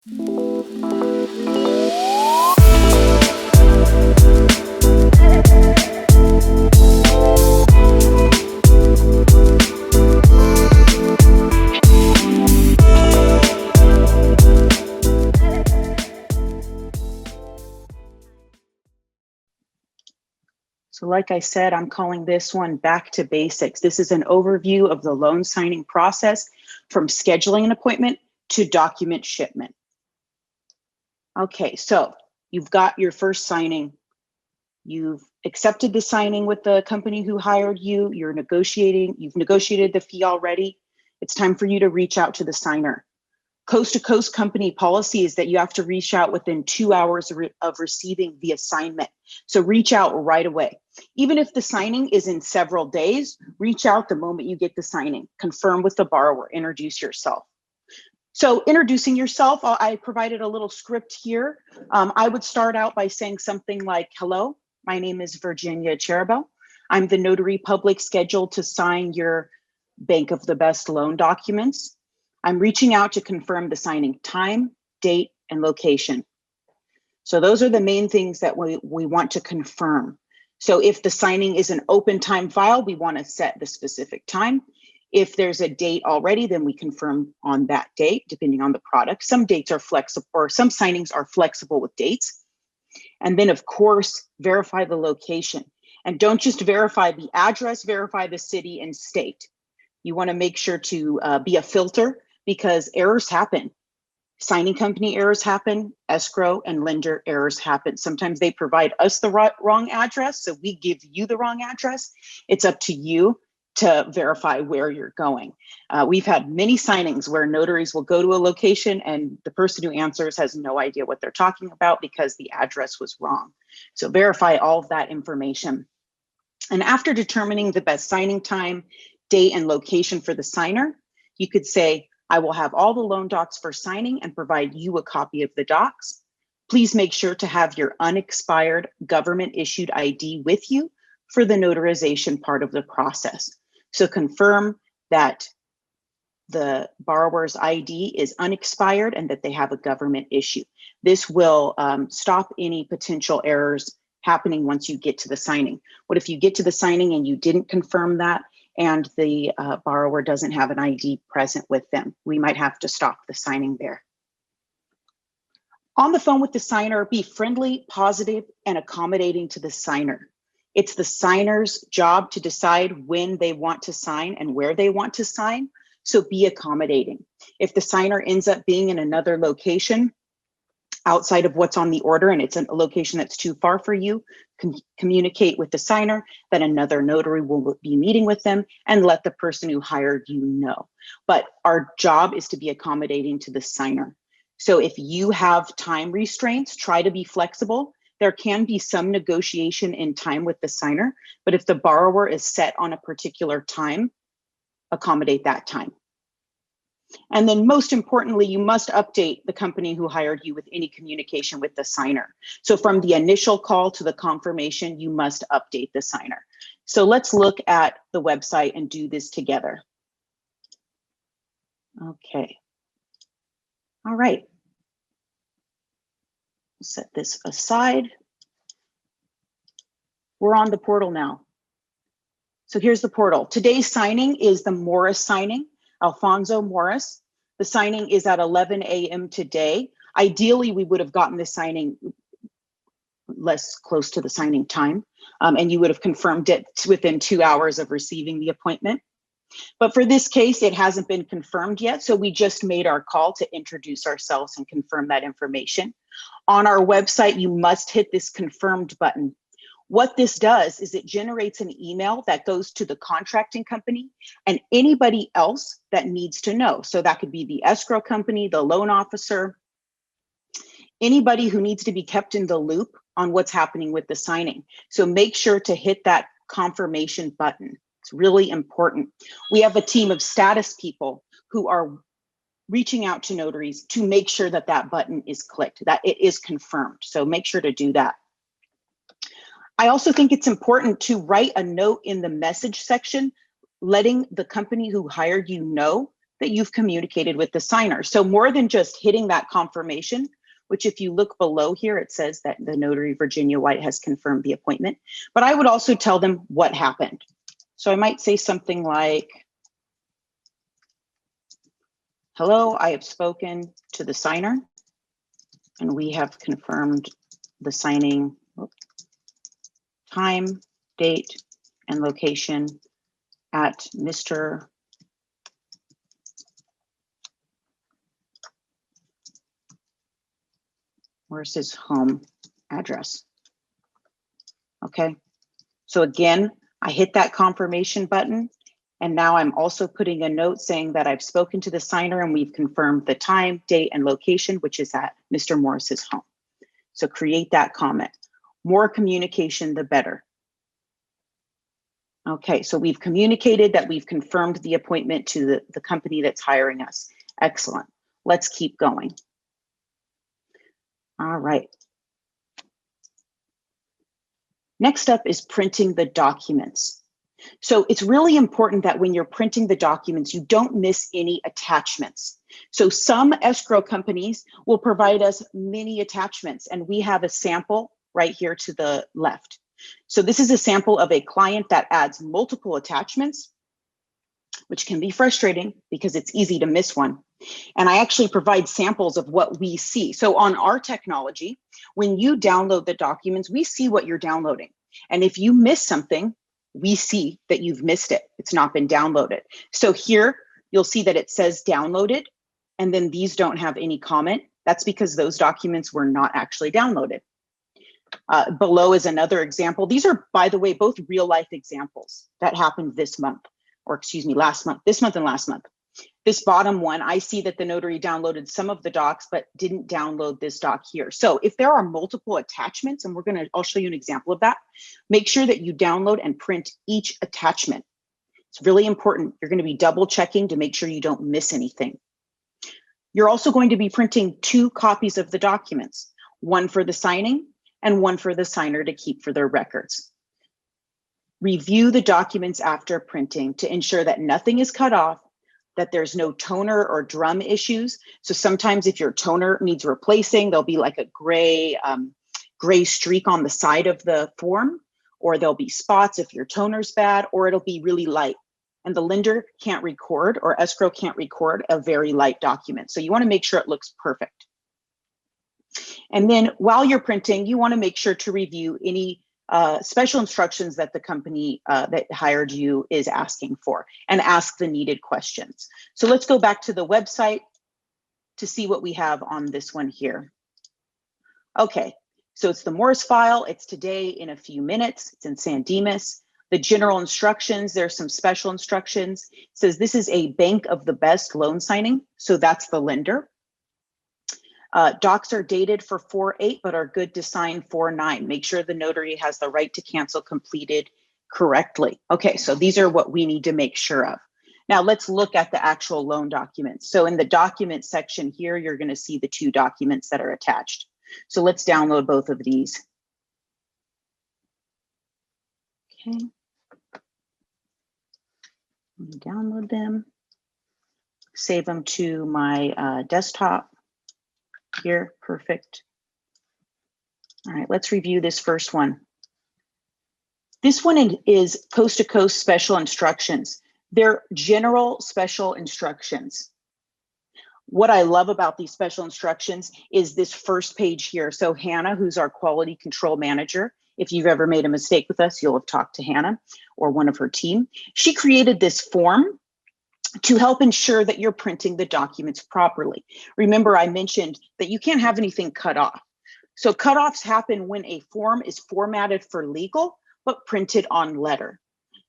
So like I said, I'm calling this one Back to Basics. This is an overview of the loan signing process from scheduling an appointment to document shipment. Okay, so you've got your first signing. You've accepted the signing with the company who hired you. You've negotiated the fee already. It's time for you to reach out to the signer. Coast to coast company policy is that you have to reach out within 2 hours of receiving the assignment. So reach out right away. Even if the signing is in several days, reach out the moment you get the signing. Confirm with the borrower, introduce yourself. So introducing yourself, I provided a little script here. I would start out by saying something like, hello, my name is Virginia Cherubel. I'm the notary public scheduled to sign your Bank of the Best loan documents. I'm reaching out to confirm the signing time, date, and location. So those are the main things that we want to confirm. So if the signing is an open time file, we want to set the specific time. If there's a date already, then we confirm on that date, depending on the product. Some dates are flexible, or some signings are flexible with dates. And then of course, verify the location. And don't just verify the address, verify the city and state. You want to make sure to be a filter, because errors happen. Signing company errors happen, escrow and lender errors happen. Sometimes they provide us the wrong address, so we give you the wrong address. It's up to you to verify where you're going. We've had many signings where notaries will go to a location and the person who answers has no idea what they're talking about because the address was wrong. So verify all of that information. And after determining the best signing time, date, and location for the signer, you could say, I will have all the loan docs for signing and provide you a copy of the docs. Please make sure to have your unexpired government issued ID with you for the notarization part of the process. So confirm that the borrower's ID is unexpired and that they have a government issue. This will stop any potential errors happening once you get to the signing. What if you get to the signing and you didn't confirm that and the borrower doesn't have an ID present with them? We might have to stop the signing there. On the phone with the signer, be friendly, positive, and accommodating to the signer. It's the signer's job to decide when they want to sign and where they want to sign, so be accommodating. If the signer ends up being in another location outside of what's on the order and it's a location that's too far for you, communicate with the signer that another notary will be meeting with them and let the person who hired you know. But our job is to be accommodating to the signer. So if you have time restraints, try to be flexible. There can be some negotiation in time with the signer, but if the borrower is set on a particular time, accommodate that time. And then most importantly, you must update the company who hired you with any communication with the signer. So from the initial call to the confirmation, you must update the signer. So let's look at the website and do this together. Okay. All right. Set this aside. We're on the portal now. So here's the portal. Today's signing is the Morris signing, Alfonso Morris. The signing is at 11 a.m. today. Ideally, we would have gotten the signing less close to the signing time, and you would have confirmed it within 2 hours of receiving the appointment. But for this case, it hasn't been confirmed yet, so we just made our call to introduce ourselves and confirm that information. On our website, you must hit this confirmed button. What this does is it generates an email that goes to the contracting company and anybody else that needs to know. So that could be the escrow company, the loan officer, anybody who needs to be kept in the loop on what's happening with the signing. So make sure to hit that confirmation button. It's really important. We have a team of status people who are reaching out to notaries to make sure that that button is clicked, that it is confirmed. So make sure to do that. I also think it's important to write a note in the message section, letting the company who hired you know that you've communicated with the signer. So more than just hitting that confirmation, which if you look below here, it says that the notary Virginia White has confirmed the appointment, but I would also tell them what happened. So I might say something like, hello, I have spoken to the signer and we have confirmed the signing time, date, and location at Mr. Morris's home address. Okay, so again, I hit that confirmation button, and now I'm also putting a note saying that I've spoken to the signer and we've confirmed the time, date, and location, which is at Mr. Morris's home. So create that comment. More communication, the better. Okay, so we've communicated that we've confirmed the appointment to the company that's hiring us. Excellent. Let's keep going. All right. Next up is printing the documents. So it's really important that when you're printing the documents, you don't miss any attachments. So some escrow companies will provide us many attachments, and we have a sample right here to the left. So this is a sample of a client that adds multiple attachments, which can be frustrating because it's easy to miss one. And I actually provide samples of what we see. So on our technology, when you download the documents, we see what you're downloading. And if you miss something, we see that you've missed it. It's not been downloaded. So here you'll see that it says downloaded, and then these don't have any comment. That's because those documents were not actually downloaded. Below is another example. These are, by the way, both real life examples that happened this month, or excuse me, last month, this month and last month. This bottom one, I see that the notary downloaded some of the docs, but didn't download this doc here. So if there are multiple attachments, and I'll show you an example of that, make sure that you download and print each attachment. It's really important. You're going to be double checking to make sure you don't miss anything. You're also going to be printing 2 copies of the documents, one for the signing and one for the signer to keep for their records. Review the documents after printing to ensure that nothing is cut off, that there's no toner or drum issues. So sometimes if your toner needs replacing, there'll be like a gray streak on the side of the form, or there'll be spots if your toner's bad, or it'll be really light. And the lender can't record, or escrow can't record a very light document. So you want to make sure it looks perfect. And then while you're printing, you want to make sure to review any special instructions that the company that hired you is asking for, and ask the needed questions. So let's go back to the website to see what we have on this one here. Okay, so it's the Morris file. It's today in a few minutes. It's in San Dimas. The general instructions, there's some special instructions. It says this is a bank of the best loan signing. So that's the lender. Docs are dated for 4/8, but are good to sign 4/9. Make sure the notary has the right to cancel completed correctly. Okay, so these are what we need to make sure of. Now let's look at the actual loan documents. So in the document section here, you're going to see the 2 documents that are attached. So let's download both of these. Okay. Let me download them, save them to my desktop. Here, perfect. All right, let's review this first one. This one is coast to coast special instructions. They're general special instructions. What I love about these special instructions is this first page here. So Hannah, who's our quality control manager, if you've ever made a mistake with us, you'll have talked to Hannah or one of her team. She created this form to help ensure that you're printing the documents properly. Remember, I mentioned that you can't have anything cut off. So cutoffs happen when a form is formatted for legal, but printed on letter.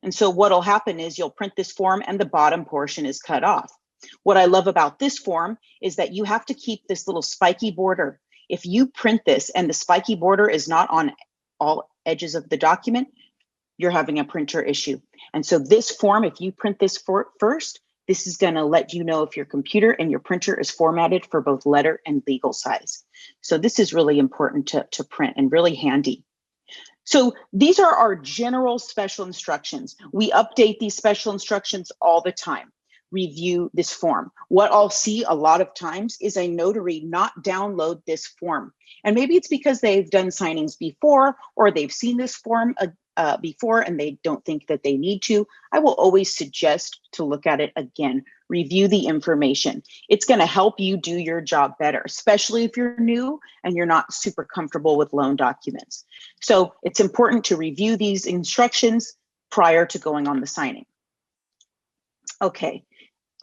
And so what'll happen is you'll print this form and the bottom portion is cut off. What I love about this form is that you have to keep this little spiky border. If you print this and the spiky border is not on all edges of the document, you're having a printer issue. And so this form, if you print this first, this is going to let you know if your computer and your printer is formatted for both letter and legal size. So this is really important to print and really handy. So these are our general special instructions. We update these special instructions all the time. review this form. What I'll see a lot of times is a notary not download this form. And maybe it's because they've done signings before, or they've seen this form before and they don't think that they need to. I will always suggest to look at it again, review the information. It's going to help you do your job better, especially if you're new and you're not super comfortable with loan documents. So it's important to review these instructions prior to going on the signing. Okay,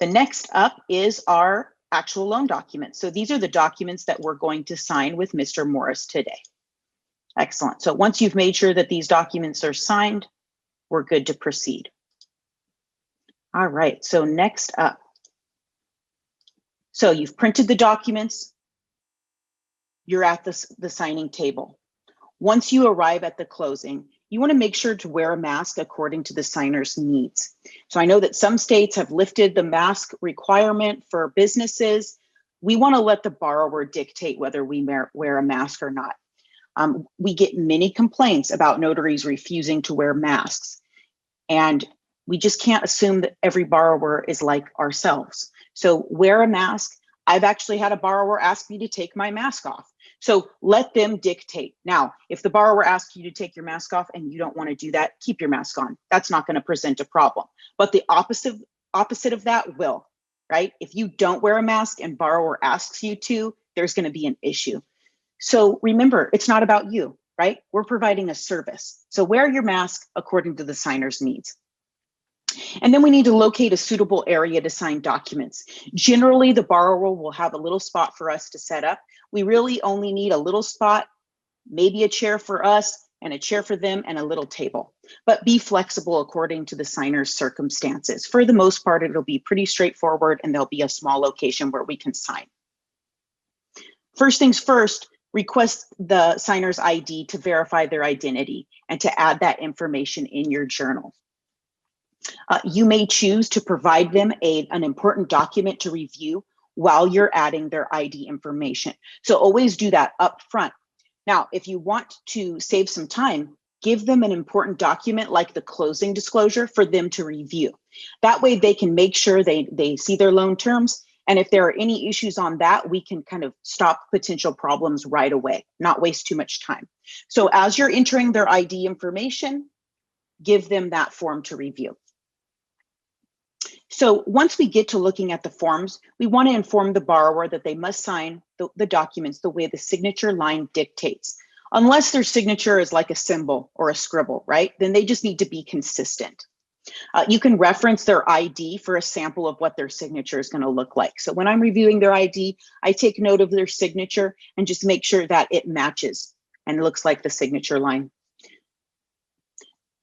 the next up is our actual loan documents. So these are the documents that we're going to sign with Mr. Morris today. Excellent. So once you've made sure that these documents are signed, we're good to proceed. All right, so next up. So you've printed the documents, you're at the signing table. Once you arrive at the closing, you want to make sure to wear a mask according to the signer's needs. So I know that some states have lifted the mask requirement for businesses. We want to let the borrower dictate whether we wear a mask or not. We get many complaints about notaries refusing to wear masks, and we just can't assume that every borrower is like ourselves. So wear a mask. I've actually had a borrower ask me to take my mask off. So let them dictate. Now, if the borrower asks you to take your mask off and you don't want to do that, keep your mask on. That's not going to present a problem. But the opposite of that will, right? If you don't wear a mask and borrower asks you to, there's going to be an issue. So remember, it's not about you, right? We're providing a service. So wear your mask according to the signer's needs. And then we need to locate a suitable area to sign documents. Generally, the borrower will have a little spot for us to set up. We really only need a little spot, maybe a chair for us and a chair for them and a little table. But be flexible according to the signer's circumstances. For the most part, it'll be pretty straightforward and there'll be a small location where we can sign. First things first, request the signer's ID to verify their identity and to add that information in your journal. You may choose to provide them an important document to review while you're adding their ID information. So always do that up front. Now, if you want to save some time, give them an important document like the closing disclosure for them to review. That way they can make sure they see their loan terms. And if there are any issues on that, we can kind of stop potential problems right away, not waste too much time. So as you're entering their ID information, give them that form to review. So once we get to looking at the forms, we want to inform the borrower that they must sign the documents the way the signature line dictates. Unless their signature is like a symbol or a scribble, right? Then they just need to be consistent. You can reference their ID for a sample of what their signature is going to look like. So when I'm reviewing their ID, I take note of their signature and just make sure that it matches and looks like the signature line.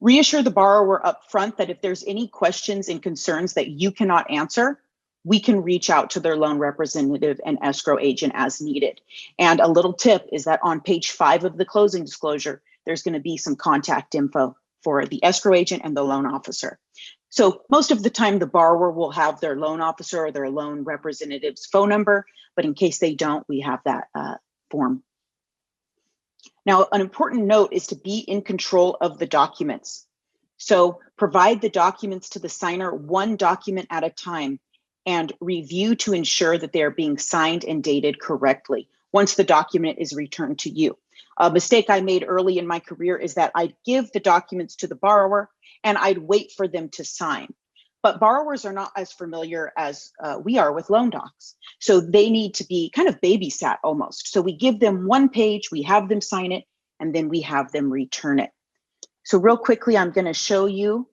Reassure the borrower up front that if there's any questions and concerns that you cannot answer, we can reach out to their loan representative and escrow agent as needed. And a little tip is that on page 5 of the closing disclosure, there's going to be some contact info for the escrow agent and the loan officer. So most of the time, the borrower will have their loan officer or their loan representative's phone number, but in case they don't, we have that form. Now, an important note is to be in control of the documents. So provide the documents to the signer one document at a time and review to ensure that they are being signed and dated correctly once the document is returned to you. A mistake I made early in my career is that I'd give the documents to the borrower and I'd wait for them to sign. But borrowers are not as familiar as we are with loan docs. So they need to be kind of babysat almost. So we give them one page, we have them sign it, and then we have them return it. So real quickly, I'm going to show you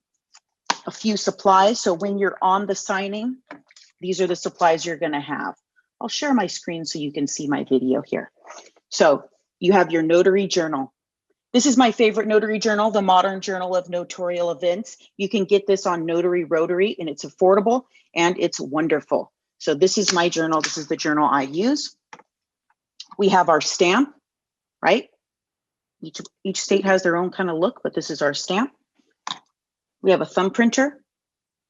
a few supplies. So when you're on the signing, these are the supplies you're going to have. I'll share my screen so you can see my video here. So you have your notary journal. This is my favorite notary journal, the Modern Journal of Notarial Events. You can get this on Notary Rotary, and it's affordable and it's wonderful. So this is my journal. This is the journal I use. We have our stamp, right? Each state has their own kind of look, but this is our stamp. We have a thumb printer.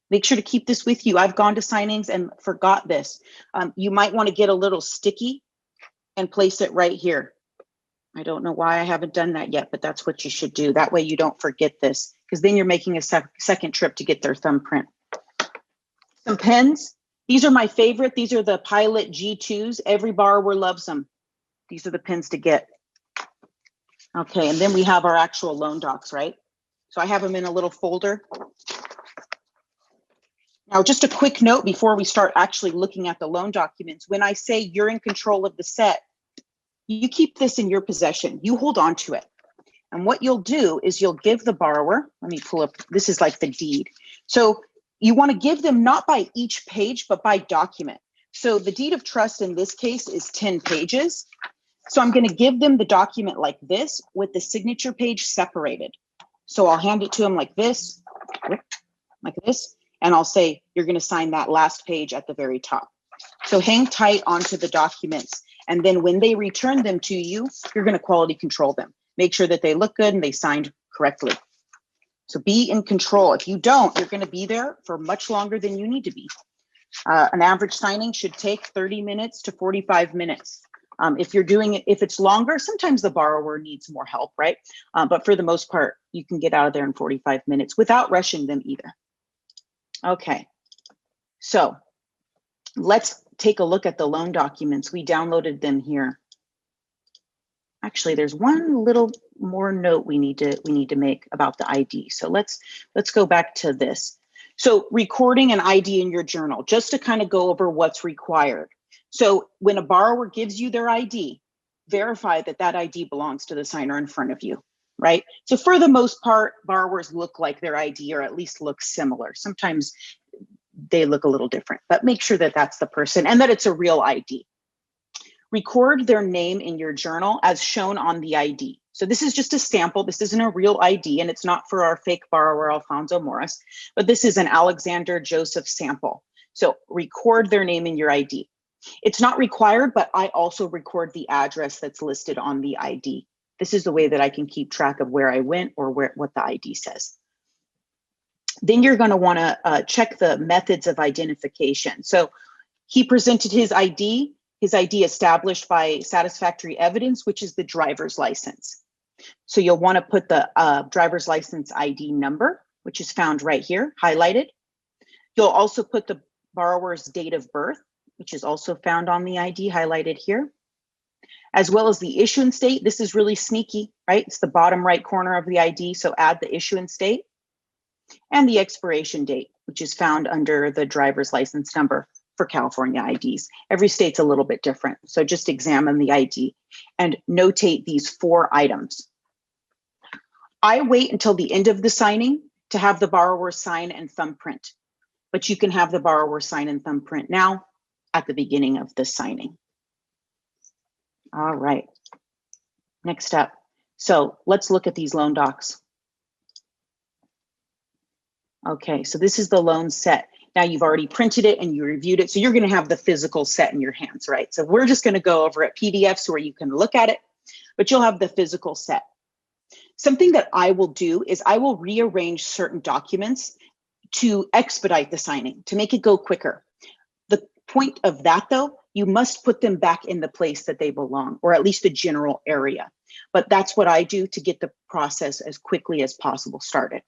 Make sure to keep this with you. I've gone to signings and forgot this. You might want to get a little sticky and place it right here. I don't know why I haven't done that yet, but that's what you should do. That way you don't forget this, because then you're making a second trip to get their thumbprint. Some pens. These are my favorite. These are the Pilot G2s. Every borrower loves them. These are the pens to get. Okay, and then we have our actual loan docs, right? So I have them in a little folder. Now, just a quick note before we start actually looking at the loan documents. When I say you're in control of the set, you keep this in your possession. You hold on to it. And what you'll do is you'll give the borrower, let me pull up, this is like the deed. So you want to give them not by each page, but by document. So the deed of trust in this case is 10 pages. So I'm going to give them the document like this with the signature page separated. So I'll hand it to them like this, and I'll say, you're going to sign that last page at the very top. So hang tight onto the documents. And then when they return them to you, you're going to quality control them. Make sure that they look good and they signed correctly. So be in control. If you don't, you're going to be there for much longer than you need to be. An average signing should take 30 minutes to 45 minutes. If you're doing it, if it's longer, sometimes the borrower needs more help, right? But for the most part, you can get out of there in 45 minutes without rushing them either. Okay, so let's take a look at the loan documents. We downloaded them here. Actually, there's one little more note we need to make about the ID. So let's go back to this. So recording an ID in your journal, just to kind of go over what's required. So when a borrower gives you their ID, verify that that ID belongs to the signer in front of you, right? So for the most part, borrowers look like their ID, or at least look similar. Sometimes they look a little different, but make sure that that's the person and that it's a real ID. Record their name in your journal as shown on the ID. So this is just a sample. This isn't a real ID, and it's not for our fake borrower, Alfonso Morris, but this is an Alexander Joseph sample. So record their name in your ID. It's not required, but I also record the address that's listed on the ID. This is the way that I can keep track of where I went or what the ID says. Then you're going to want to check the methods of identification. So he presented his ID established by satisfactory evidence, which is the driver's license. So you'll want to put the driver's license ID number, which is found right here, highlighted. You'll also put the borrower's date of birth, which is also found on the ID, highlighted here, as well as the issuance date. This is really sneaky, right? It's the bottom right corner of the ID, so add the issuance date, and the expiration date, which is found under the driver's license number for California IDs. Every state's a little bit different, so just examine the ID and notate these 4 items. I wait until the end of the signing to have the borrower sign and thumbprint, but you can have the borrower sign and thumbprint now at the beginning of the signing. All right, next up. So let's look at these loan docs. Okay, so this is the loan set. Now you've already printed it and you reviewed it, so you're going to have the physical set in your hands, right? So we're just going to go over at PDFs where you can look at it, but you'll have the physical set. Something that I will do is I will rearrange certain documents to expedite the signing, to make it go quicker. The point of that, though, you must put them back in the place that they belong, or at least the general area. But that's what I do to get the process as quickly as possible started.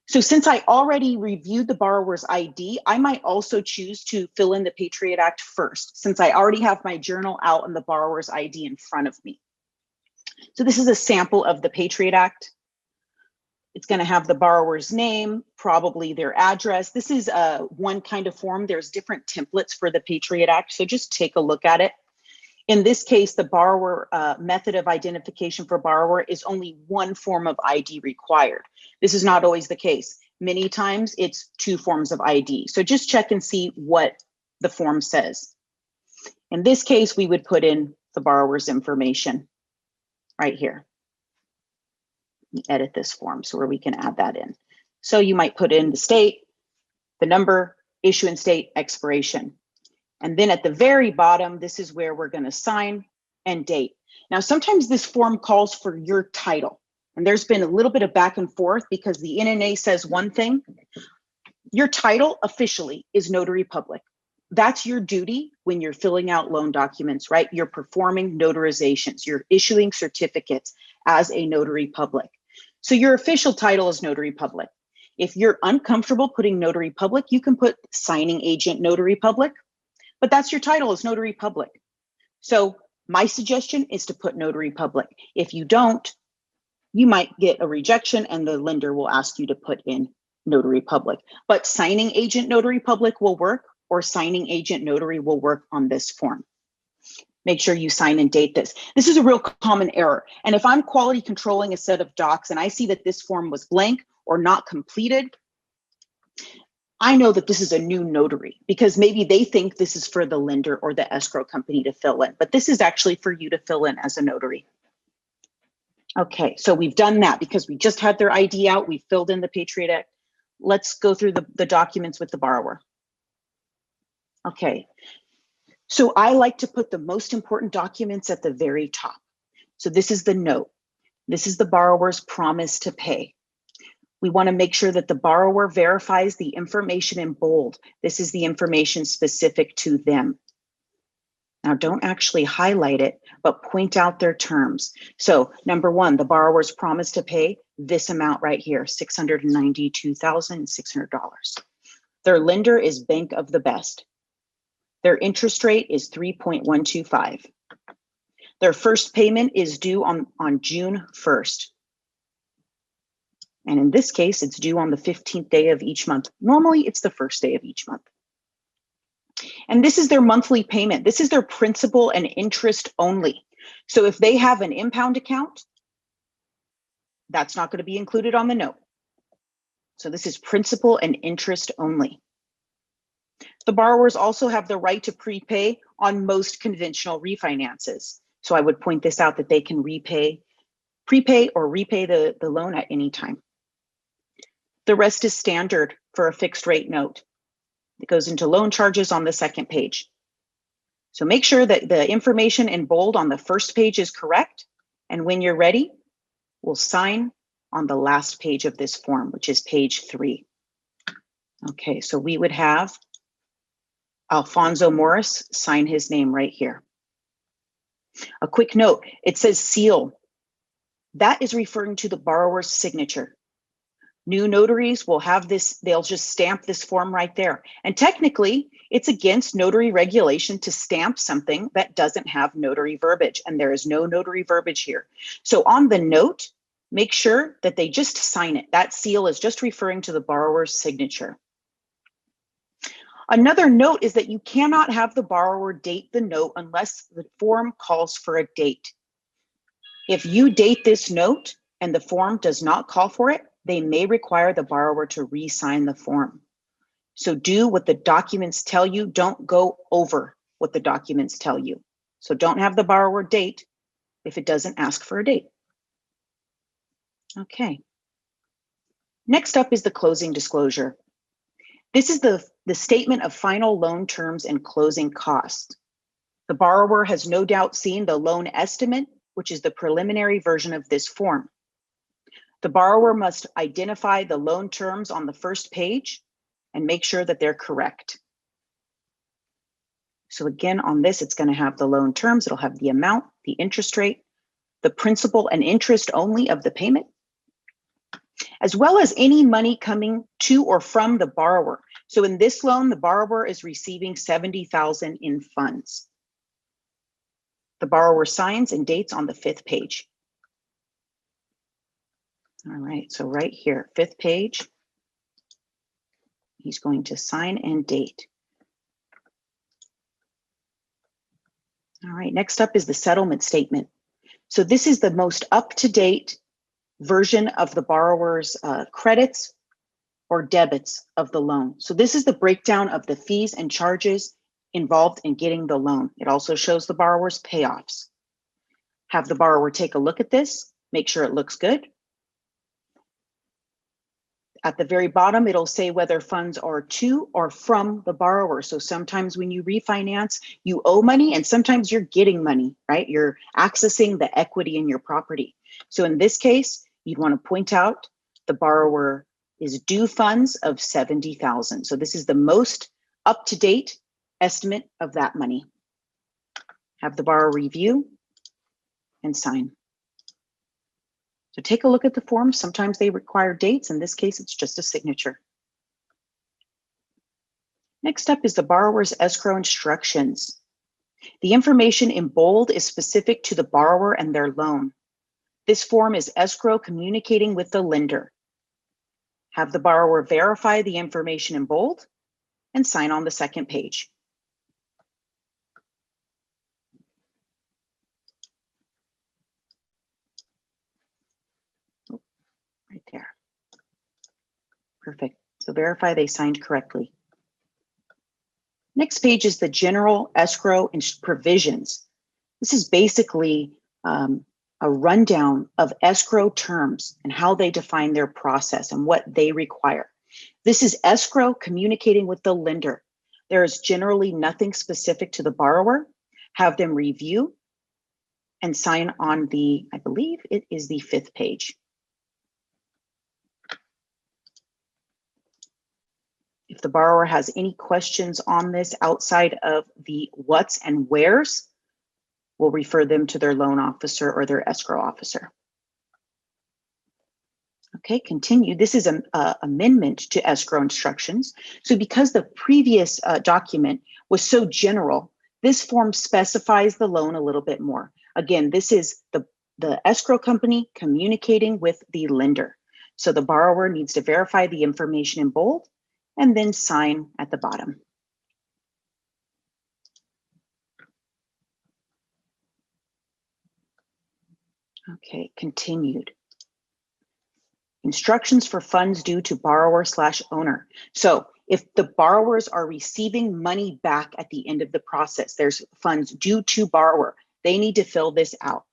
So since I already reviewed the borrower's ID, I might also choose to fill in the Patriot Act first, since I already have my journal out and the borrower's ID in front of me. So this is a sample of the Patriot Act. It's going to have the borrower's name, probably their address. This is one kind of form. There's different templates for the Patriot Act, so just take a look at it. In this case, the borrower method of identification for borrower is only one form of ID required. This is not always the case. Many times it's 2 forms of ID. So just check and see what the form says. In this case, we would put in the borrower's information right here. Edit this form so where we can add that in. So you might put in the state, the number, issuance date, expiration. And then at the very bottom, this is where we're going to sign and date. Now, sometimes this form calls for your title, and there's been a little bit of back and forth because the NNA says one thing. Your title officially is notary public. That's your duty when you're filling out loan documents, right? You're performing notarizations, you're issuing certificates as a notary public. So your official title is notary public. If you're uncomfortable putting notary public, you can put signing agent notary public, but that's your title is notary public. So my suggestion is to put notary public. If you don't, you might get a rejection and the lender will ask you to put in notary public. But signing agent notary public will work, or signing agent notary will work on this form. Make sure you sign and date this. This is a real common error. And if I'm quality controlling a set of docs and I see that this form was blank or not completed, I know that this is a new notary because maybe they think this is for the lender or the escrow company to fill in, but this is actually for you to fill in as a notary. Okay, so we've done that because we just had their ID out. We filled in the Patriot Act. Let's go through the documents with the borrower. Okay, so I like to put the most important documents at the very top. So this is the note. This is the borrower's promise to pay. We want to make sure that the borrower verifies the information in bold. This is the information specific to them. Now, don't actually highlight it, but point out their terms. So number one, the borrower's promise to pay this amount right here, $692,600. Their lender is Bank of the Best. Their interest rate is 3.125. Their first payment is due on June 1st. And in this case, it's due on the 15th day of each month. Normally, it's the first day of each month. And this is their monthly payment. This is their principal and interest only. So if they have an impound account, that's not going to be included on the note. So this is principal and interest only. The borrowers also have the right to prepay on most conventional refinances. So I would point this out that they can prepay or repay the loan at any time. The rest is standard for a fixed rate note. It goes into loan charges on the second page. So make sure that the information in bold on the first page is correct. And when you're ready, we'll sign on the last page of this form, which is page 3. Okay, so we would have Alfonso Morris sign his name right here. A quick note, it says seal. That is referring to the borrower's signature. New notaries will have this, they'll just stamp this form right there. And technically, it's against notary regulation to stamp something that doesn't have notary verbiage, and there is no notary verbiage here. So on the note, make sure that they just sign it. That seal is just referring to the borrower's signature. Another note is that you cannot have the borrower date the note unless the form calls for a date. If you date this note and the form does not call for it, they may require the borrower to re-sign the form. So do what the documents tell you. Don't go over what the documents tell you. So don't have the borrower date if it doesn't ask for a date. Okay. Next up is the closing disclosure. This is the statement of final loan terms and closing costs. The borrower has no doubt seen the loan estimate, which is the preliminary version of this form. The borrower must identify the loan terms on the first page and make sure that they're correct. So again, on this, it's going to have the loan terms. It'll have the amount, the interest rate, the principal and interest only of the payment, as well as any money coming to or from the borrower. So in this loan, the borrower is receiving $70,000 in funds. The borrower signs and dates on the 5th page. All right, so right here, 5th page, he's going to sign and date. All right, next up is the settlement statement. So this is the most up-to-date version of the borrower's credits or debits of the loan. So this is the breakdown of the fees and charges involved in getting the loan. It also shows the borrower's payoffs. Have the borrower take a look at this, make sure it looks good. At the very bottom, it'll say whether funds are to or from the borrower. So sometimes when you refinance, you owe money and sometimes you're getting money, right? You're accessing the equity in your property. So in this case, you'd want to point out the borrower is due funds of $70,000. So this is the most up-to-date estimate of that money. Have the borrower review and sign. So take a look at the forms. Sometimes they require dates. In this case, it's just a signature. Next up is the borrower's escrow instructions. The information in bold is specific to the borrower and their loan. This form is escrow communicating with the lender. Have the borrower verify the information in bold and sign on the second page. Right there. Perfect. So verify they signed correctly. Next page is the general escrow and provisions. This is basically a rundown of escrow terms and how they define their process and what they require. This is escrow communicating with the lender. There is generally nothing specific to the borrower. Have them review and sign on the, I believe it is the 5th page. If the borrower has any questions on this outside of the what's and where's, we'll refer them to their loan officer or their escrow officer. Okay, continue. This is an amendment to escrow instructions. So because the previous document was so general, this form specifies the loan a little bit more. Again, this is the escrow company communicating with the lender. So the borrower needs to verify the information in bold and then sign at the bottom. Okay, continued. Instructions for funds due to borrower/owner. So if the borrowers are receiving money back at the end of the process, there's funds due to borrower, they need to fill this out.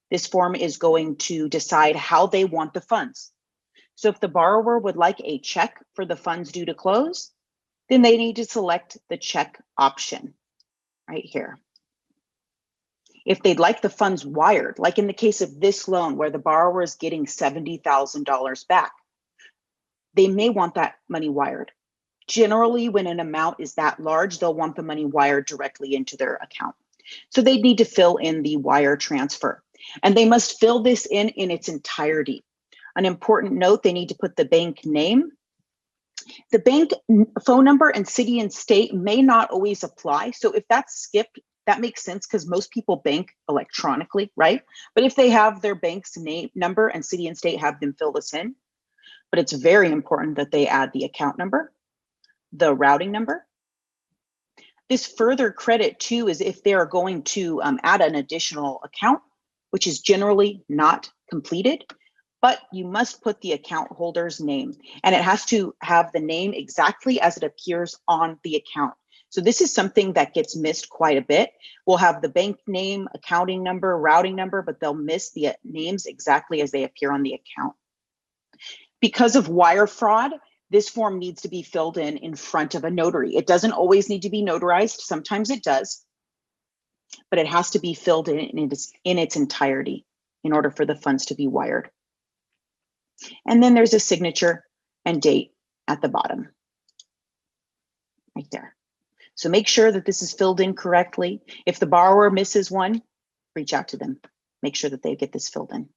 This form is going to decide how they want the funds. So if the borrower would like a check for the funds due to close, then they need to select the check option right here. If they'd like the funds wired, like in the case of this loan where the borrower is getting $70,000 back, they may want that money wired. Generally, when an amount is that large, they'll want the money wired directly into their account. So they need to fill in the wire transfer, and they must fill this in its entirety. An important note, they need to put the bank name. The bank phone number and city and state may not always apply. So if that's skipped, that makes sense because most people bank electronically, right? But if they have their bank's name, number, and city and state, have them fill this in. But it's very important that they add the account number, the routing number. This further credit too is if they are going to add an additional account, which is generally not completed, but you must put the account holder's name, and it has to have the name exactly as it appears on the account. So this is something that gets missed quite a bit. We'll have the bank name, accounting number, routing number, but they'll miss the names exactly as they appear on the account. Because of wire fraud, this form needs to be filled in front of a notary. It doesn't always need to be notarized. Sometimes it does, but it has to be filled in its entirety in order for the funds to be wired. And then there's a signature and date at the bottom, right there. So make sure that this is filled in correctly. If the borrower misses one, reach out to them. Make sure that they get this filled in.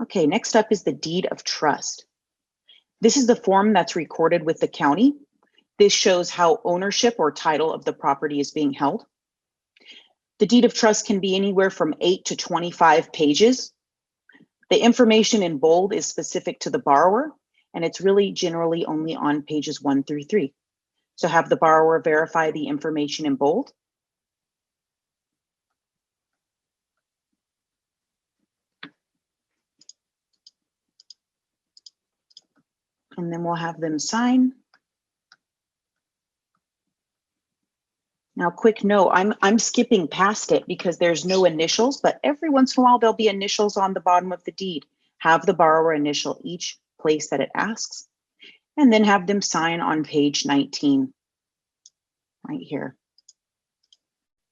Okay, next up is the deed of trust. This is the form that's recorded with the county. This shows how ownership or title of the property is being held. The deed of trust can be anywhere from 8 to 25 pages. The information in bold is specific to the borrower, and it's really generally only on pages 1 through 3. So have the borrower verify the information in bold. And then we'll have them sign. Now, quick note, I'm skipping past it because there's no initials, but every once in a while there'll be initials on the bottom of the deed. Have the borrower initial each place that it asks, and then have them sign on page 19, right here.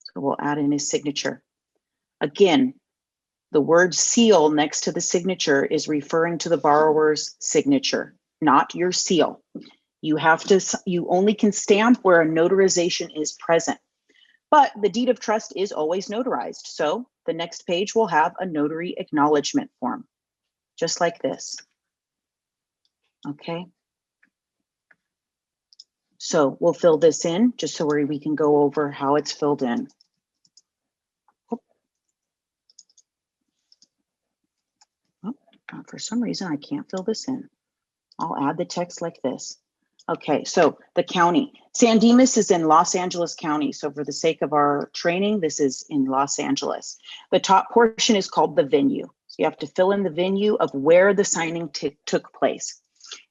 So we'll add in his signature. Again, the word seal next to the signature is referring to the borrower's signature, not your seal. You only can stamp where a notarization is present. But the deed of trust is always notarized. So the next page will have a notary acknowledgement form, just like this. Okay. So we'll fill this in just so we can go over how it's filled in. For some reason, I can't fill this in. I'll add the text like this. Okay, so the county. San Dimas is in Los Angeles County. So for the sake of our training, this is in Los Angeles. The top portion is called the venue. So you have to fill in the venue of where the signing took place.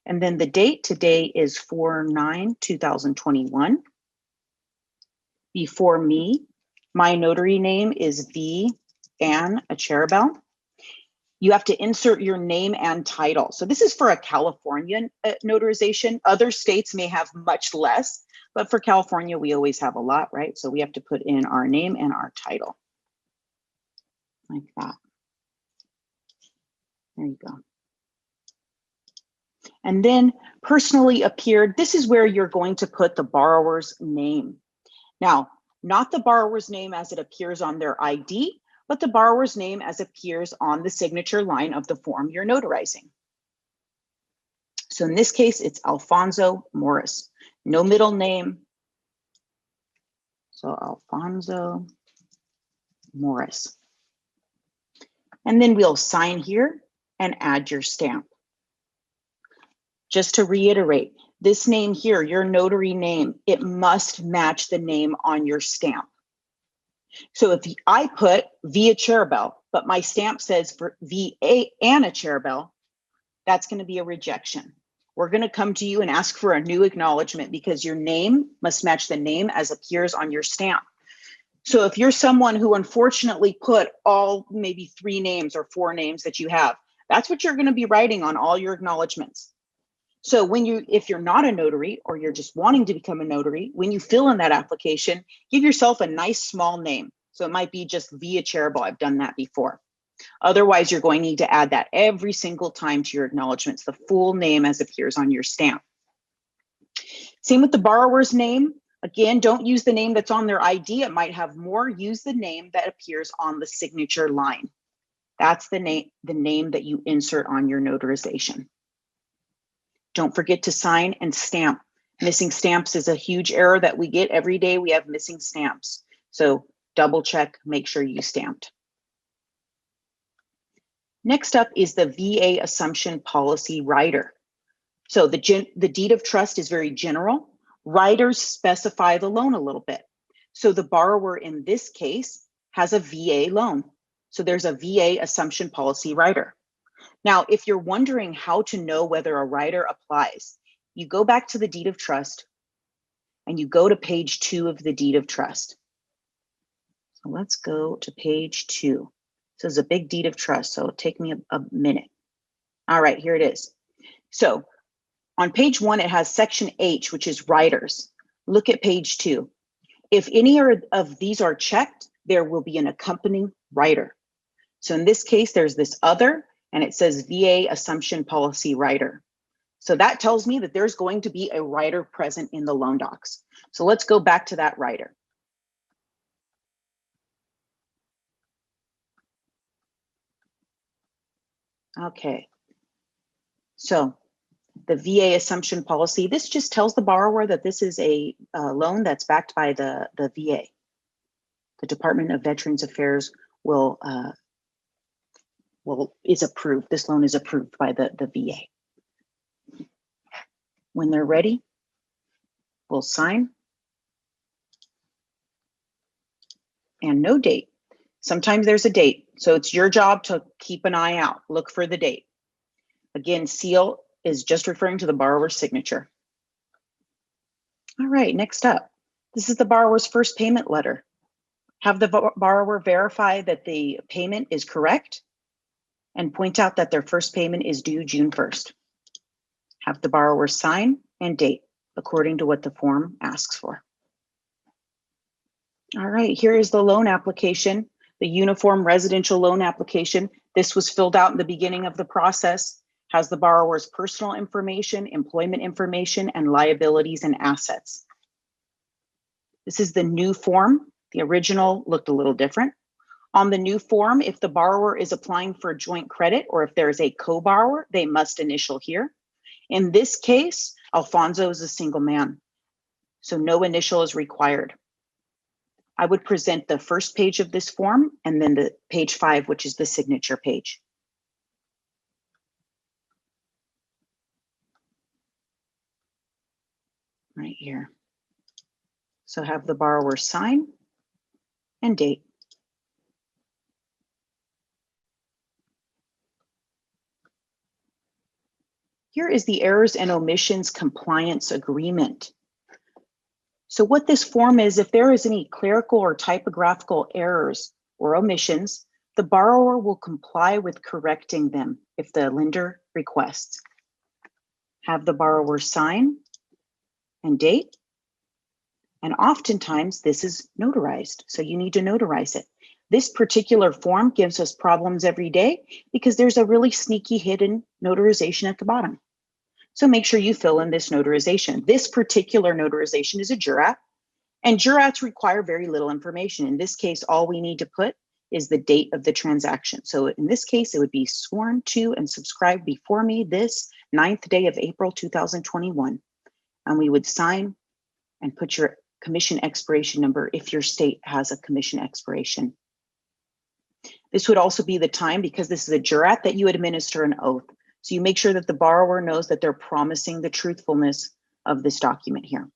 And then the date today is 4/9/2021. Before me, my notary name is V. Ann Acharabel. You have to insert your name and title. So this is for a California notarization. Other states may have much less, but for California, we always have a lot, right? So we have to put in our name and our title, like that. There you go. And then personally appeared, this is where you're going to put the borrower's name. Now, not the borrower's name as it appears on their ID, but the borrower's name as appears on the signature line of the form you're notarizing. So in this case, it's Alfonso Morris, no middle name. So Alfonso Morris. And then we'll sign here and add your stamp. Just to reiterate, this name here, your notary name, it must match the name on your stamp. So if I put V. Acharabel, but my stamp says for V.A. Ann Acharabel, that's going to be a rejection. We're going to come to you and ask for a new acknowledgement because your name must match the name as appears on your stamp. So if you're someone who unfortunately put all maybe 3 names or 4 names that you have, that's what you're going to be writing on all your acknowledgements. So if you're not a notary or you're just wanting to become a notary, when you fill in that application, give yourself a nice small name. So it might be just V. Acharabel. I've done that before. Otherwise, you're going to need to add that every single time to your acknowledgements, the full name as appears on your stamp. Same with the borrower's name. Again, don't use the name that's on their ID. It might have more. Use the name that appears on the signature line. That's the name that you insert on your notarization. Don't forget to sign and stamp. Missing stamps is a huge error that we get every day. We have missing stamps. So double check, make sure you stamped. Next up is the VA Assumption Policy Rider. So the deed of trust is very general. Riders specify the loan a little bit. So the borrower in this case has a VA loan. So there's a VA Assumption Policy Rider. Now, if you're wondering how to know whether a rider applies, you go back to the deed of trust and you go to page 2 of the deed of trust. So let's go to page 2. This is a big deed of trust, so it'll take me a minute. All right, here it is. So on page 1, it has section H, which is riders. Look at page 2. If any of these are checked, there will be an accompanying rider. So in this case, there's this other, and it says VA Assumption Policy Rider. So that tells me that there's going to be a rider present in the loan docs. So let's go back to that rider. Okay, so the VA Assumption Policy, this just tells the borrower that this is a loan that's backed by the VA. The Department of Veterans Affairs is approved. This loan is approved by the VA. When they're ready, we'll sign. And no date. Sometimes there's a date. So it's your job to keep an eye out, look for the date. Again, seal is just referring to the borrower's signature. All right, next up, this is the borrower's first payment letter. Have the borrower verify that the payment is correct and point out that their first payment is due June 1st. Have the borrower sign and date according to what the form asks for. All right, here is the loan application, the uniform residential loan application. This was filled out in the beginning of the process, has the borrower's personal information, employment information, and liabilities and assets. This is the new form. The original looked a little different. On the new form, if the borrower is applying for joint credit or if there is a co-borrower, they must initial here. In this case, Alfonso is a single man, so no initial is required. I would present the first page of this form and then the page 5, which is the signature page. Right here. So have the borrower sign and date. Here is the errors and omissions compliance agreement. So what this form is, if there is any clerical or typographical errors or omissions, the borrower will comply with correcting them if the lender requests. Have the borrower sign and date. And oftentimes this is notarized, so you need to notarize it. This particular form gives us problems every day because there's a really sneaky hidden notarization at the bottom. So make sure you fill in this notarization. This particular notarization is a jurat, and jurats require very little information. In this case, all we need to put is the date of the transaction. So in this case, it would be sworn to and subscribed before me this 9th day of April 2021. And we would sign and put your commission expiration number if your state has a commission expiration. This would also be the time, because this is a jurat, that you administer an oath. So you make sure that the borrower knows that they're promising the truthfulness of this document here.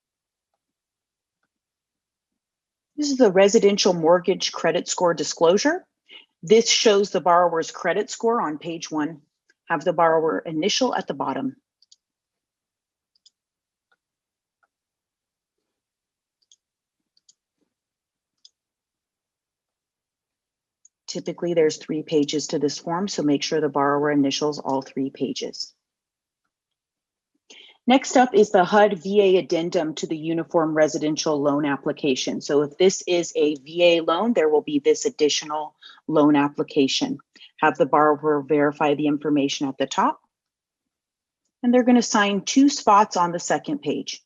This is the residential mortgage credit score disclosure. This shows the borrower's credit score on page 1. Have the borrower initial at the bottom. Typically, there's 3 pages to this form, so make sure the borrower initials all 3 pages. Next up is the HUD VA addendum to the Uniform Residential Loan Application. So if this is a VA loan, there will be this additional loan application. Have the borrower verify the information at the top. And they're going to sign 2 spots on the second page.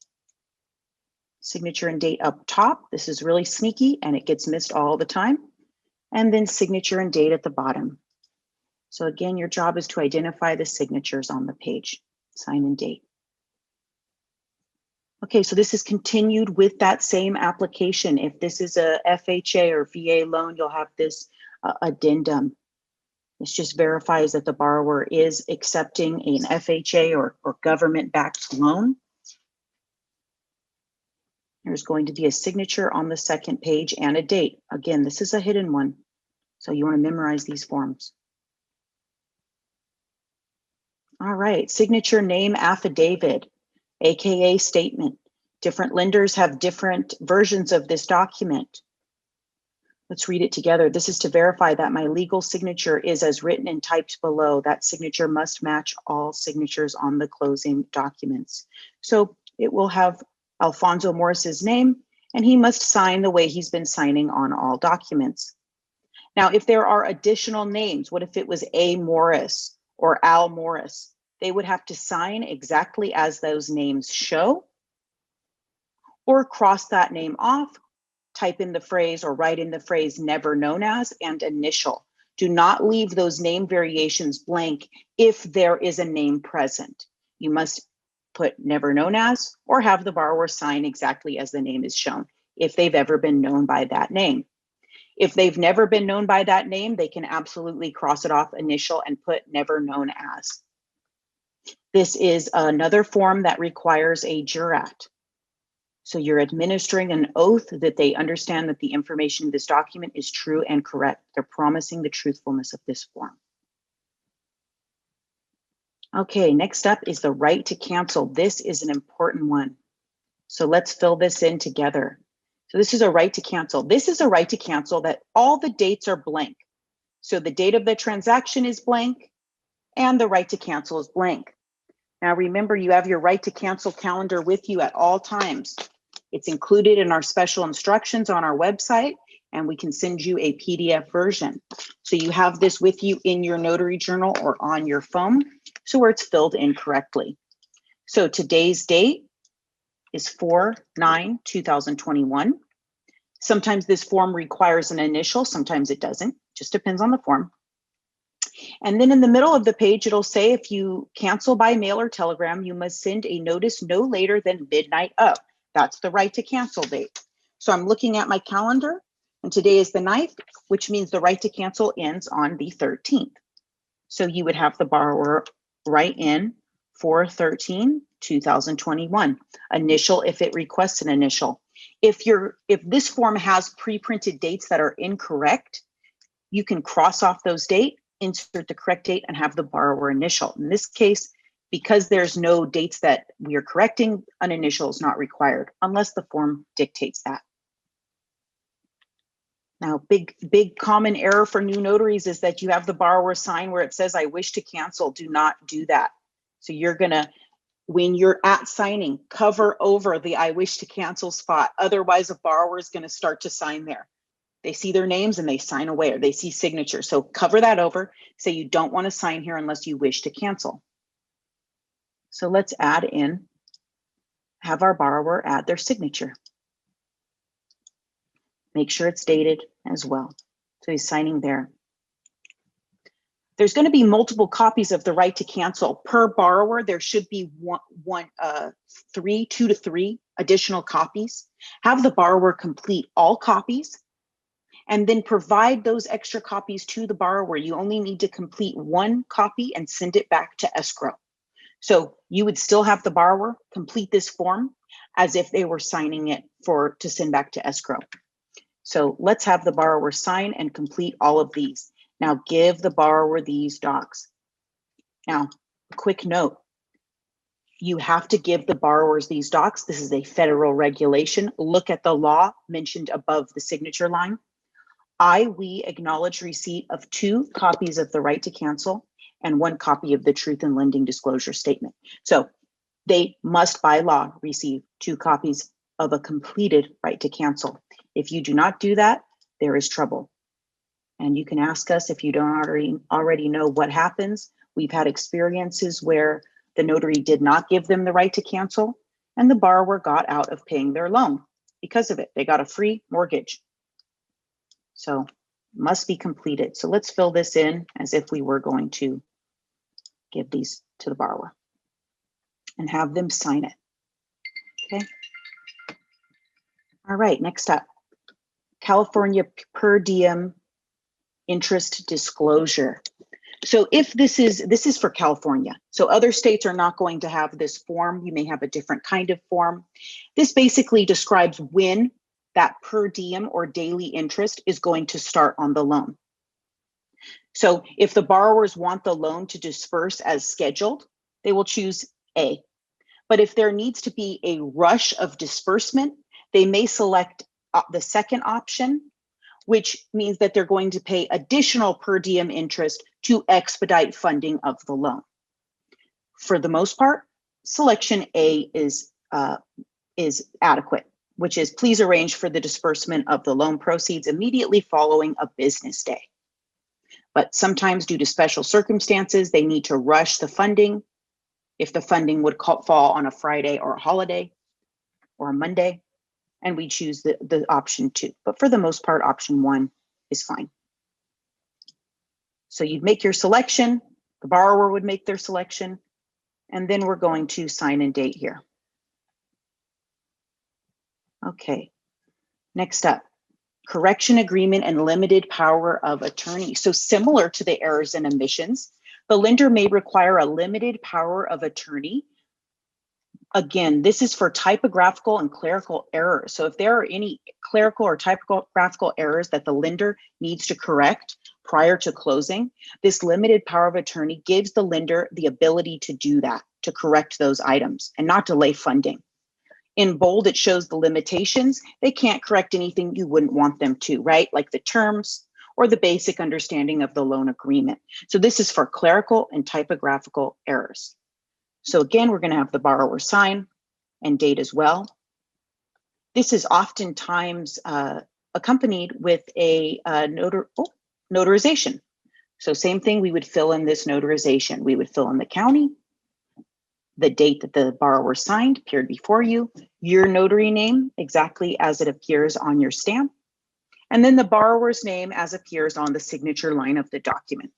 Signature and date up top. This is really sneaky and it gets missed all the time. And then signature and date at the bottom. So again, your job is to identify the signatures on the page, sign and date. Okay, so this is continued with that same application. If this is a FHA or VA loan, you'll have this addendum. This just verifies that the borrower is accepting an FHA or government-backed loan. There's going to be a signature on the second page and a date. Again, this is a hidden one, so you want to memorize these forms. All right, signature name affidavit, AKA statement. Different lenders have different versions of this document. Let's read it together. This is to verify that my legal signature is as written and typed below. That signature must match all signatures on the closing documents. So it will have Alfonso Morris's name, and he must sign the way he's been signing on all documents. Now, if there are additional names, what if it was A. Morris or Al Morris? They would have to sign exactly as those names show, or cross that name off, type in the phrase or write in the phrase never known as and initial. Do not leave those name variations blank if there is a name present. You must put never known as or have the borrower sign exactly as the name is shown if they've ever been known by that name. If they've never been known by that name, they can absolutely cross it off, initial, and put never known as. This is another form that requires a jurat. So you're administering an oath that they understand that the information in this document is true and correct. They're promising the truthfulness of this form. Okay, next up is the right to cancel. This is an important one. So let's fill this in together. So this is a right to cancel. This is a right to cancel that all the dates are blank. So the date of the transaction is blank and the right to cancel is blank. Now remember, you have your right to cancel calendar with you at all times. It's included in our special instructions on our website, and we can send you a PDF version. So you have this with you in your notary journal or on your phone, so where it's filled in correctly. So today's date is 4/9/2021. Sometimes this form requires an initial, sometimes it doesn't, just depends on the form. And then in the middle of the page, it'll say if you cancel by mail or telegram, you must send a notice no later than midnight of. That's the right to cancel date. So I'm looking at my calendar, and today is the 9th, which means the right to cancel ends on the 13th. So you would have the borrower write in 4/13/2021, initial if it requests an initial. If this form has pre-printed dates that are incorrect, you can cross off those dates, insert the correct date, and have the borrower initial. In this case, because there's no dates that we are correcting, an initial is not required unless the form dictates that. Now, big common error for new notaries is that you have the borrower sign where it says, I wish to cancel. Do not do that. So you're gonna, when you're at signing, cover over the I wish to cancel spot. Otherwise, a borrower is gonna start to sign there. They see their names and they sign away, or they see signature. So cover that over, say you don't wanna sign here unless you wish to cancel. So let's add in, have our borrower add their signature. Make sure it's dated as well. So he's signing there. There's going to be multiple copies of the right to cancel per borrower. There should be 2 to 3 additional copies. Have the borrower complete all copies and then provide those extra copies to the borrower. You only need to complete 1 copy and send it back to escrow. So you would still have the borrower complete this form as if they were signing it to send back to escrow. So let's have the borrower sign and complete all of these. Now give the borrower these docs. Now, a quick note, you have to give the borrowers these docs. This is a federal regulation. Look at the law mentioned above the signature line. We acknowledge receipt of 2 copies of the right to cancel and 1 copy of the truth in lending disclosure statement. So they must by law receive 2 copies of a completed right to cancel. If you do not do that, there is trouble. And you can ask us if you don't already know what happens. We've had experiences where the notary did not give them the right to cancel and the borrower got out of paying their loan because of it. They got a free mortgage. So must be completed. So let's fill this in as if we were going to give these to the borrower and have them sign it. Okay. All right, next up, California per diem interest disclosure. So if this is for California, so other states are not going to have this form. You may have a different kind of form. This basically describes when that per diem or daily interest is going to start on the loan. So if the borrowers want the loan to disperse as scheduled, they will choose A. But if there needs to be a rush of disbursement, they may select the second option, which means that they're going to pay additional per diem interest to expedite funding of the loan. For the most part, selection A is adequate, which is please arrange for the disbursement of the loan proceeds immediately following a business day. But sometimes due to special circumstances, they need to rush the funding. If the funding would fall on a Friday or a holiday or a Monday, and we choose the option 2. But for the most part, option 1 is fine. So you'd make your selection, the borrower would make their selection, and then we're going to sign and date here. Okay, next up, correction agreement and limited power of attorney. So similar to the errors and omissions, the lender may require a limited power of attorney. Again, this is for typographical and clerical errors. So if there are any clerical or typographical errors that the lender needs to correct prior to closing, this limited power of attorney gives the lender the ability to do that, to correct those items and not delay funding. In bold, it shows the limitations. They can't correct anything you wouldn't want them to, right? Like the terms or the basic understanding of the loan agreement. So this is for clerical and typographical errors. So again, we're going to have the borrower sign and date as well. This is oftentimes accompanied with a notarization. So same thing, we would fill in this notarization. We would fill in the county, the date that the borrower signed, appeared before you, your notary name, exactly as it appears on your stamp, And then the borrower's name as appears on the signature line of the document.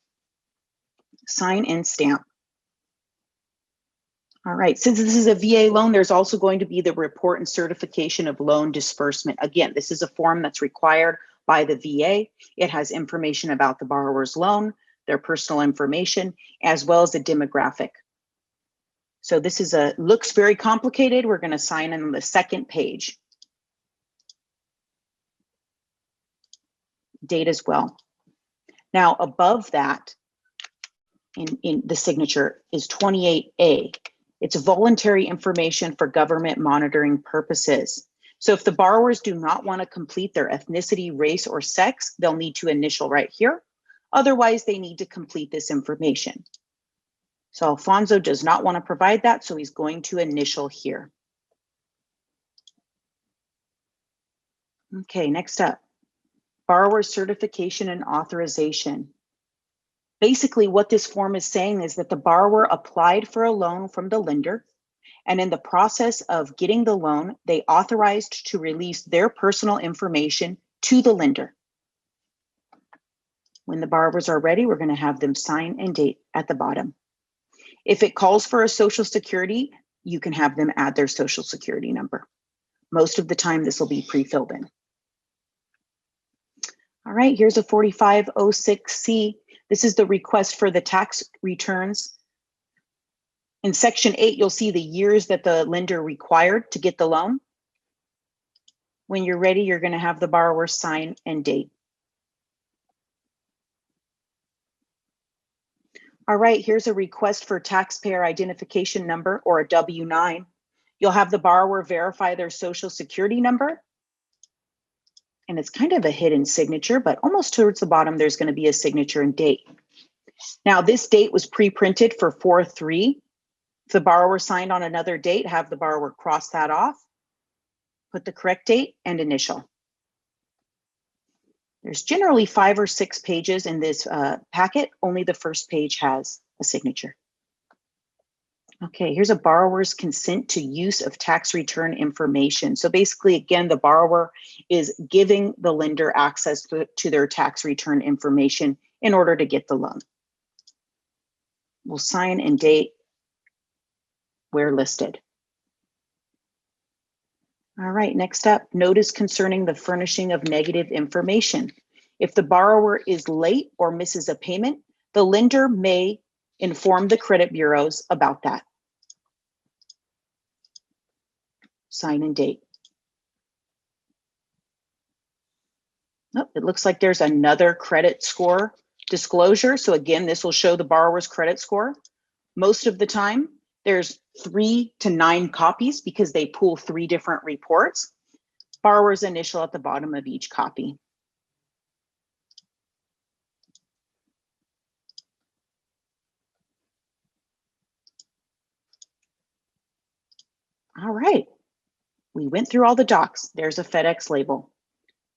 Sign and stamp. All right, since this is a VA loan, there's also going to be the report and certification of loan disbursement. Again, this is a form that's required by the VA. It has information about the borrower's loan, their personal information, as well as a demographic. So this is looks very complicated. We're going to sign in the second page. Date as well. Now above that, in the signature is 28A. It's voluntary information for government monitoring purposes. So if the borrowers do not want to complete their ethnicity, race, or sex, they'll need to initial right here. Otherwise, they need to complete this information. So Alfonso does not want to provide that, so he's going to initial here. Okay, next up, borrower certification and authorization. Basically, what this form is saying is that the borrower applied for a loan from the lender, and in the process of getting the loan, they authorized to release their personal information to the lender. When the borrowers are ready, we're going to have them sign and date at the bottom. If it calls for a social security, you can have them add their social security number. Most of the time, this will be pre-filled in. All right, here's a 4506C. This is the request for the tax returns. In section 8, you'll see the years that the lender required to get the loan. When you're ready, you're going to have the borrower sign and date. All right, here's a request for taxpayer identification number, or a W-9. You'll have the borrower verify their social security number. And it's kind of a hidden signature, but almost towards the bottom, there's going to be a signature and date. Now, this date was pre-printed for 4/3. If the borrower signed on another date, have the borrower cross that off, put the correct date and initial. There's generally 5 or 6 pages in this packet. Only the first page has a signature. Okay, here's a borrower's consent to use of tax return information. So basically, again, the borrower is giving the lender access to their tax return information in order to get the loan. We'll sign and date where listed. All right, next up, notice concerning the furnishing of negative information. If the borrower is late or misses a payment, the lender may inform the credit bureaus about that. Sign and date. Oh, it looks like there's another credit score disclosure. So again, this will show the borrower's credit score. Most of the time, there's 3 to 9 copies because they pull 3 different reports. Borrower's initial at the bottom of each copy. All right, we went through all the docs. There's a FedEx label.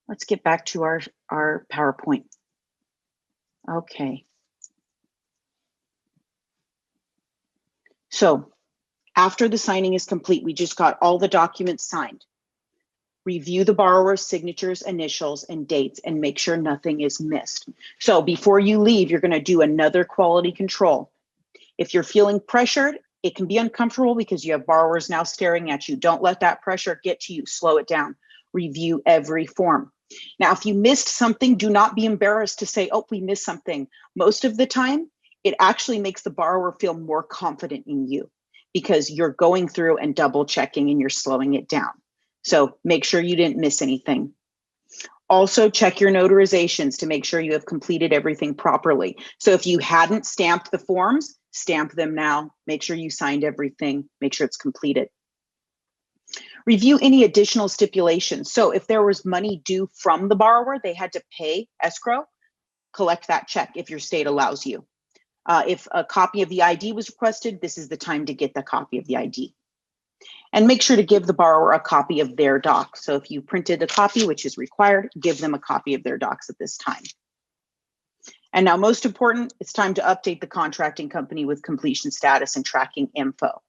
Let's get back to our PowerPoint. Okay. So after the signing is complete, we just got all the documents signed. Review the borrower's signatures, initials, and dates, and make sure nothing is missed. So before you leave, you're going to do another quality control. If you're feeling pressured, it can be uncomfortable because you have borrowers now staring at you. Don't let that pressure get to you. Slow it down. Review every form. Now, if you missed something, do not be embarrassed to say, oh, we missed something. Most of the time, it actually makes the borrower feel more confident in you because you're going through and double checking and you're slowing it down. So make sure you didn't miss anything. Also check your notarizations to make sure you have completed everything properly. So if you hadn't stamped the forms, stamp them now. Make sure you signed everything. Make sure it's completed. Review any additional stipulations. So if there was money due from the borrower, they had to pay escrow, collect that check if your state allows you. If a copy of the ID was requested, this is the time to get the copy of the ID. And make sure to give the borrower a copy of their docs. So if you printed a copy, which is required, give them a copy of their docs at this time. And now, most important, it's time to update the contracting company with completion status and tracking info.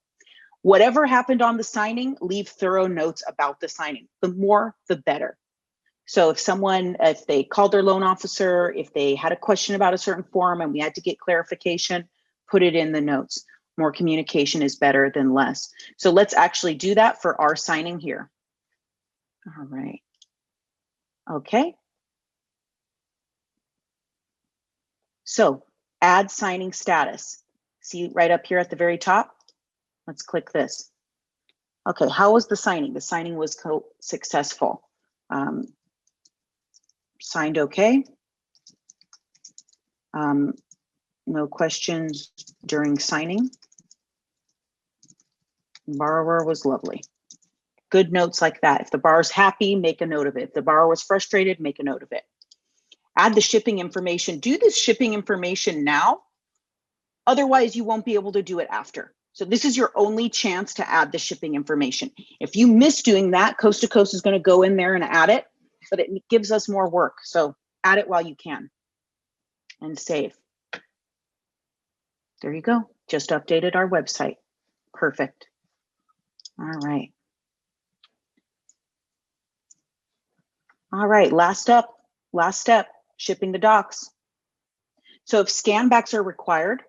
Whatever happened on the signing, leave thorough notes about the signing. The more, the better. So if they called their loan officer, if they had a question about a certain form and we had to get clarification, put it in the notes. More communication is better than less. So let's actually do that for our signing here. All right. Okay. So add signing status. See right up here at the very top? Let's click this. Okay, how was the signing? The signing was successful. Signed okay. No questions during signing. Borrower was lovely. Good notes like that. If the borrower's happy, make a note of it. If the borrower was frustrated, make a note of it. Add the shipping information. Do this shipping information now. Otherwise, you won't be able to do it after. So this is your only chance to add the shipping information. If you miss doing that, Coast to Coast is going to go in there and add it, but it gives us more work. So add it while you can and save. There you go. Just updated our website. Perfect. All right. All right, last step, shipping the docs. So if scan backs are required,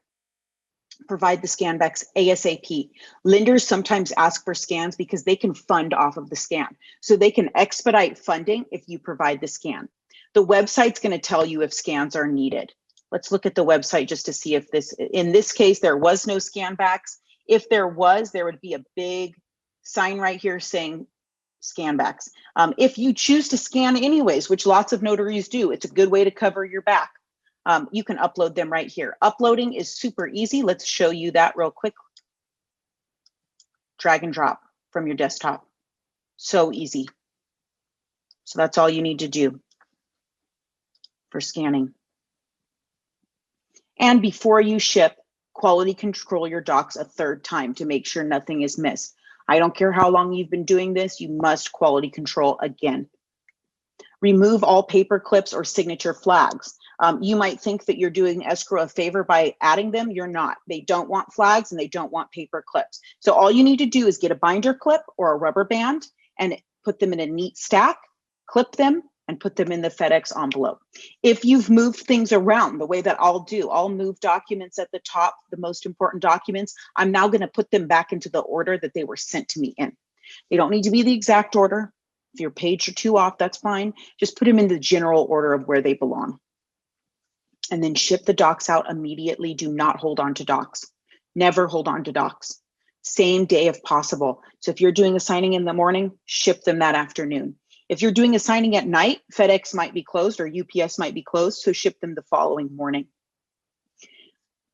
provide the scan backs ASAP. Lenders sometimes ask for scans because they can fund off of the scan. So they can expedite funding if you provide the scan. The website's going to tell you if scans are needed. Let's look at the website just to see if in this case, there was no scan backs. If there was, there would be a big sign right here saying scan backs. If you choose to scan anyways, which lots of notaries do, it's a good way to cover your back. You can upload them right here. Uploading is super easy. Let's show you that real quick. Drag and drop from your desktop. So easy. So that's all you need to do for scanning. And before you ship, quality control your docs a third time to make sure nothing is missed. I don't care how long you've been doing this, you must quality control again. Remove all paper clips or signature flags. You might think that you're doing escrow a favor by adding them. You're not. They don't want flags and they don't want paper clips. So all you need to do is get a binder clip or a rubber band and put them in a neat stack, clip them, and put them in the FedEx envelope. If you've moved things around the way that I'll move documents at the top, the most important documents, I'm now going to put them back into the order that they were sent to me in. They don't need to be the exact order. If your page or two off, that's fine. Just put them in the general order of where they belong. And then ship the docs out immediately. Do not hold on to docs. Never hold on to docs. Same day if possible. So if you're doing a signing in the morning, ship them that afternoon. If you're doing a signing at night, FedEx might be closed or UPS might be closed, so ship them the following morning.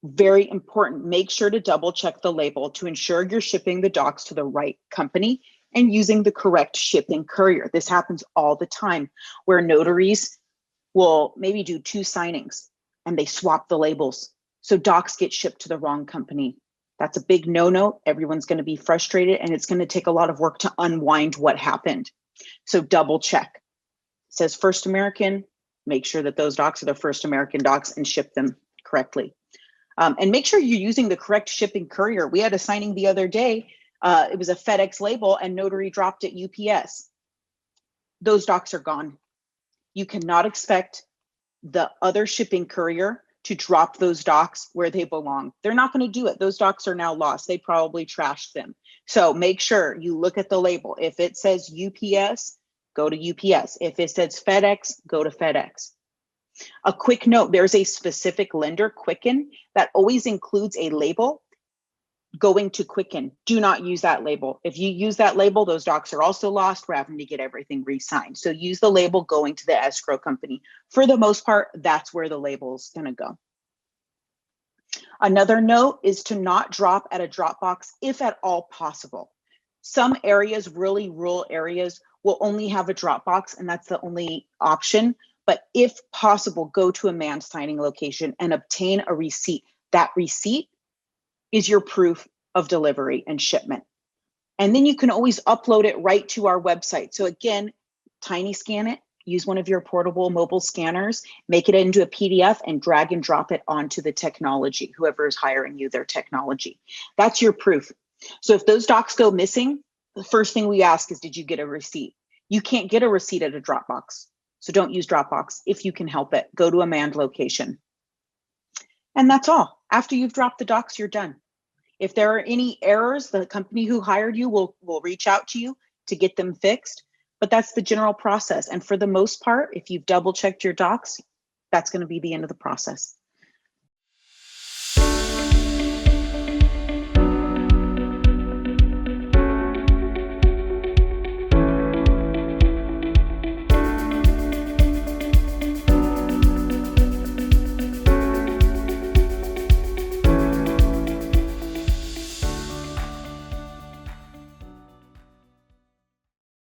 Very important, make sure to double check the label to ensure you're shipping the docs to the right company and using the correct shipping courier. This happens all the time where notaries will maybe do 2 signings and they swap the labels. So docs get shipped to the wrong company. That's a big no-no. Everyone's going to be frustrated and it's going to take a lot of work to unwind what happened. So double check. It says First American, make sure that those docs are the First American docs and ship them correctly. And make sure you're using the correct shipping courier. We had a signing the other day. It was a FedEx label and Notary dropped at UPS. Those docs are gone. You cannot expect the other shipping courier to drop those docs where they belong. They're not going to do it. Those docs are now lost. They probably trashed them. So make sure you look at the label. If it says UPS, go to UPS. If it says FedEx, go to FedEx. A quick note, there's a specific lender, Quicken, that always includes a label going to Quicken. Do not use that label. If you use that label, those docs are also lost. We're having to get everything re-signed. So use the label going to the escrow company. For the most part, that's where the label's going to go. Another note is to not drop at a drop box if at all possible. Some areas, really rural areas, will only have a drop box and that's the only option. But if possible, go to a manned signing location and obtain a receipt. That receipt is your proof of delivery and shipment. And then you can always upload it right to our website. So again, tiny scan it, use one of your portable mobile scanners, make it into a PDF and drag and drop it onto the technology, whoever is hiring you, their technology. That's your proof. So if those docs go missing, the first thing we ask is, did you get a receipt? You can't get a receipt at a Dropbox. So don't use Dropbox if you can help it. Go to a manned location. And that's all. After you've dropped the docs, you're done. If there are any errors, the company who hired you will reach out to you to get them fixed. But that's the general process. And for the most part, if you've double checked your docs, that's going to be the end of the process.